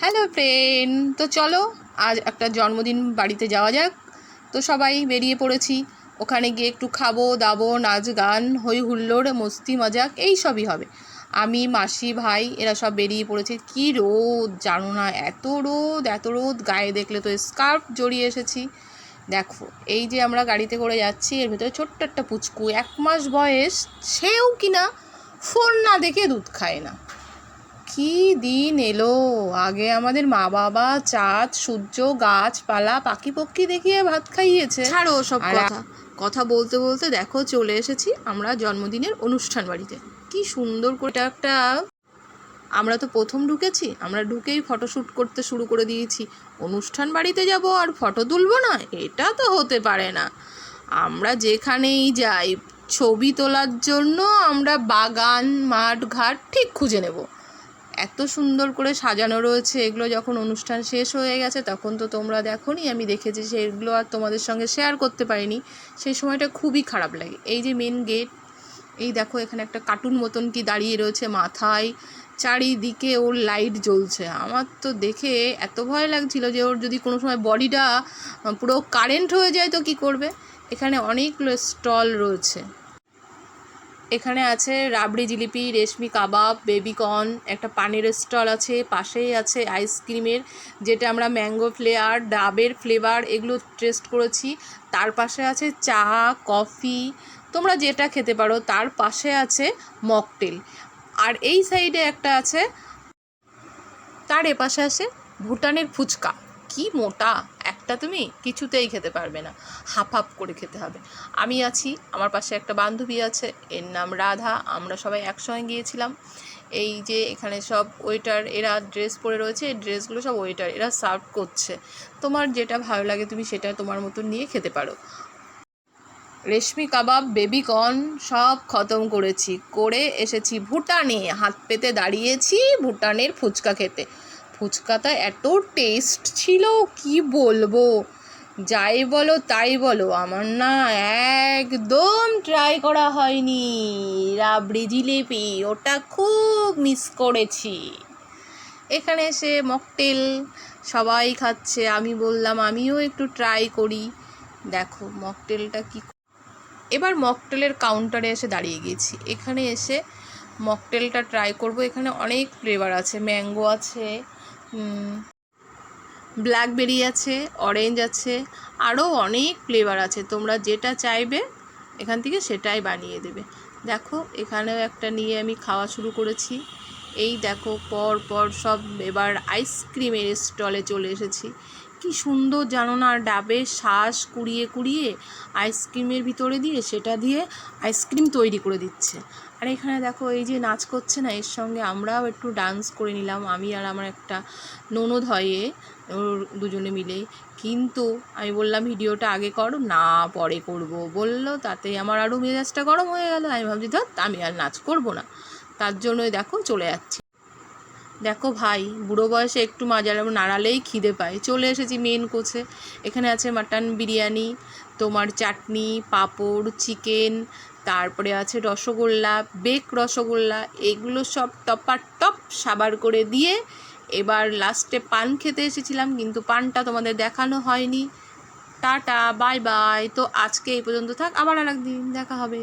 Hello friend, তো চলো আজ একটা জন্মদিন বাড়িতে যাওয়া যাক। তো সবাই বেরিয়ে পড়েছি। ওখানে গিয়ে একটু খাবো দাবো, নাচ গান, হই হুল্লোড়, মস্তি মজাক এই সবই হবে। আমি, মাসি, ভাই এরা সব বেরিয়ে পড়েছি। কি রোদ জানো না, এত রোদ, গায়ে দেখলে তো স্কার্ফ জড়িয়ে এসেছি। দেখো এই যে আমরা গাড়িতে করে যাচ্ছি, এর ভিতরে ছোট্ট একটা পুচকু 1 মাস বয়স, সেও কিনা ফোন না দেখে দুধ খায় না। কি দিন এলো! আগে আমাদের মা বাবা চাঁদ সূর্য গাছপালা পাখি পক্ষী দেখিয়ে ভাত খাইয়েছে। ছাড়ো সব কথা বলতে বলতে দেখো চলে এসেছি আমরা জন্মদিনের অনুষ্ঠান বাড়িতে। কি সুন্দর করে একটা, আমরা তো প্রথম ঢুকেছি, আমরা ঢুকেই ফটোশ্যুট করতে শুরু করে দিয়েছি। অনুষ্ঠান বাড়িতে যাব আর ফটো তুলবো না, এটা তো হতে পারে না। আমরা যেখানেই যাই ছবি তোলার জন্য আমরা বাগান মাঠ ঘাট ঠিক খুঁজে নেব। এত সুন্দর করে সাজানো রয়েছে। এগুলো যখন অনুষ্ঠান শেষ হয়ে গেছে তখন তো তোমরা দেখোনি, আমি দেখেছি, সেগুলো আর তোমাদের সঙ্গে শেয়ার করতে পারিনি। সেই সময়টা খুবই খারাপ লাগে। এই যে মেন গেট, এই দেখো এখানে একটা কার্টুন মতন কি দাঁড়িয়ে রয়েছে মাথায়, চারিদিকে ওর লাইট জ্বলছে। আমার তো দেখে এত ভয় লাগছিল যে ওর যদি কোনো সময় বডিটা পুরো কারেন্ট হয়ে যায় তো কি করবে। এখানে অনেকগুলো স্টল রয়েছে। এখানে আছে রাবড়ি জিলিপি, রেশমি কাবাব, বেবিকর্ন, একটা পানির স্টল আছে, পাশেই আছে আইসক্রিমের, যেটা আমরা ম্যাঙ্গো ফ্লেভার, ডাবের ফ্লেভার এগুলো টেস্ট করেছি। তার পাশে আছে চা, কফি, তোমরা যেটা খেতে পারো। তার পাশে আছে মকটেল। আর এই সাইডে একটা আছে, তার এপাশে আছে ভুটানের ফুচকা। কি মোটা একটা, তুমি কিছুতেই খেতে পারবে না, হাফ করে খেতে হবে। আমি আছি, আমার পাশে একটা বান্ধবী আছে, এর নাম রাধা। আমরা সবাই একসঙ্গে গিয়েছিলাম। এই যে এখানে সব ওয়েটার, এরা ড্রেস পরে রয়েছে, এই ড্রেসগুলো সব ওয়েটার, এরা সার্ভ করছে। তোমার যেটা ভালো লাগে তুমি সেটা তোমার মতন নিয়ে খেতে পারো। রেশমি কাবাব, বেবিকর্ন সব খতম করেছি, করে এসেছি ভুটানে, হাত পেতে দাঁড়িয়েছি ভুটানের ফুচকা খেতে। ফুচকাটা এত টেস্ট ছিল কি বলবো। যাই বলো তাই বলো, আমার না একদম ট্রাই করা হয়নি রাবড়ি জিলিপি, ওটা খুব মিস করেছি। এখানে এসে মকটেল সবাই খাচ্ছে, আমি বললাম আমিও একটু ট্রাই করি। দেখো মকটেলটা কি। এবার মকটেলের কাউন্টারে এসে দাঁড়িয়ে গেছি। এখানে এসে মকটেলটা ট্রাই করব। এখানে অনেক ফ্লেভার আছে, ম্যাঙ্গো আছে, ব্ল্যাকবেরি আছে, অরেঞ্জ আছে, আরও অনেক ফ্লেভার আছে। তোমরা যেটা চাইবে এখান থেকে সেটাই বানিয়ে দেবে। দেখো এখানেও একটা নিয়ে আমি খাওয়া শুরু করেছি। এই দেখো পর পর সব এবার আইসক্রিমের স্টলে চলে এসেছি। কি সুন্দর জানো না, ডাবের শ্বাস কুড়িয়ে কুড়িয়ে আইসক্রিমের ভিতরে দিয়ে সেটা দিয়ে আইসক্রিম তৈরি করে দিচ্ছে। আর এখানে দেখো এই যে নাচ করছে না, এর সঙ্গে আমরাও একটু ডান্স করে নিলাম, আমি আর আমার একটা ননদ হয়ে, ওর দুজনে মিলে। কিন্তু আমি বললাম ভিডিওটা আগে করো না, পরে করব বললো, তাতে আমার আরও মেজাজটা গরম হয়ে গেল। আমি ভাবছি ধর আমি আর নাচ করব না, তার জন্যই দেখো চলে যাচ্ছি। দেখো ভাই, বুড়ো বয়সে একটু মাজার নাড়ালেই খিদে পায়। চলে এসেছি মেন কোর্সে। এখানে আছে মাটন বিরিয়ানি, তোমার চাটনি, পাঁপড়, চিকেন, তারপরে আছে রসগোল্লা, বেক রসগোল্লা, এগুলো সব টপ সাবার করে দিয়ে এবার লাস্টে পান খেতে এসেছিলাম, কিন্তু পানটা তোমাদের দেখানো হয়নি। Tata bye bye. তো আজকে এই পর্যন্ত থাক, আবার আর একদিন দেখা হবে।